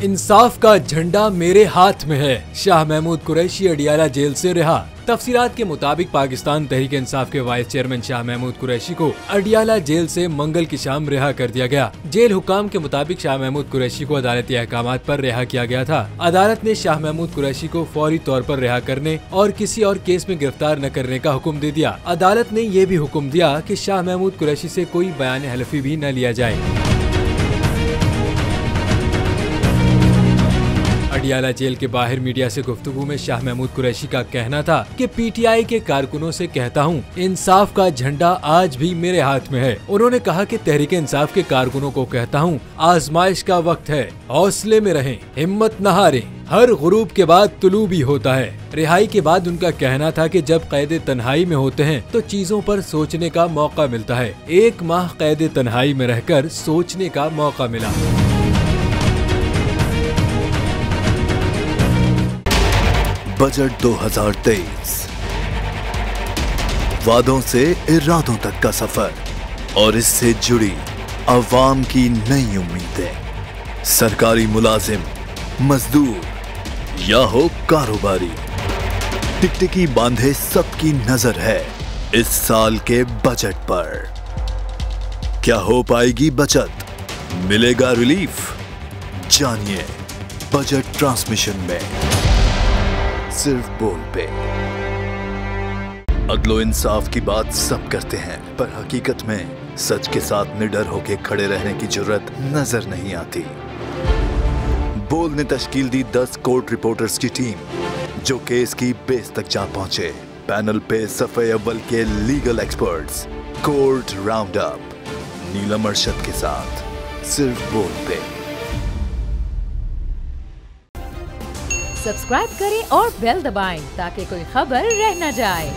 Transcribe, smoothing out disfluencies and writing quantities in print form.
इंसाफ का झंडा मेरे हाथ में है। शाह महमूद कुरैशी अडियाला जेल से रिहा। तफसीलात के मुताबिक पाकिस्तान तहरीक इंसाफ के वाइस चेयरमैन शाह महमूद कुरैशी को अडियाला जेल से मंगल की शाम रिहा कर दिया गया। जेल हुकाम के मुताबिक शाह महमूद कुरैशी को अदालती अहकामात पर रिहा किया गया था। अदालत ने शाह महमूद कुरैशी को फौरी तौर पर रिहा करने और किसी और केस में गिरफ्तार न करने का हुक्म दे दिया। अदालत ने ये भी हुक्म दिया कि शाह महमूद कुरैशी से कोई बयान हलफी भी न लिया जाए। अडियाला जेल के बाहर मीडिया से गुफ्तगू में शाह महमूद कुरैशी का कहना था कि पीटीआई के कारकुनों से कहता हूं, इंसाफ का झंडा आज भी मेरे हाथ में है। उन्होंने कहा कि तहरीक इंसाफ के कारकुनों को कहता हूं, आजमाइश का वक्त है, हौसले में रहें, हिम्मत न हारें, हर गुरूब के बाद तुलू भी होता है। रिहाई के बाद उनका कहना था कि जब कैद तन्हाई में होते हैं तो चीजों पर सोचने का मौका मिलता है। 1 माह कैद तन्हाई में रहकर सोचने का मौका मिला। बजट 2023 वादों से इरादों तक का सफर और इससे जुड़ी अवाम की नई उम्मीदें। सरकारी मुलाजिम, मजदूर या हो कारोबारी, टिकटिकी बांधे सबकी नजर है इस साल के बजट पर। क्या हो पाएगी बचत, मिलेगा रिलीफ? जानिए बजट ट्रांसमिशन में, सिर्फ बोल पे। अदलो इंसाफ की बात सब करते हैं, पर हकीकत में सच के साथ निडर होके खड़े रहने की जरूरत नजर नहीं आती। बोल ने तश्कील दी 10 कोर्ट रिपोर्टर्स की टीम, जो केस की बेस तक जा पहुंचे। पैनल पे सफे अव्वल के legal experts, court round up, Neelam Arshad के साथ, सिर्फ बोल पे। सब्सक्राइब करें और बेल दबाएं ताकि कोई खबर रह न जाए।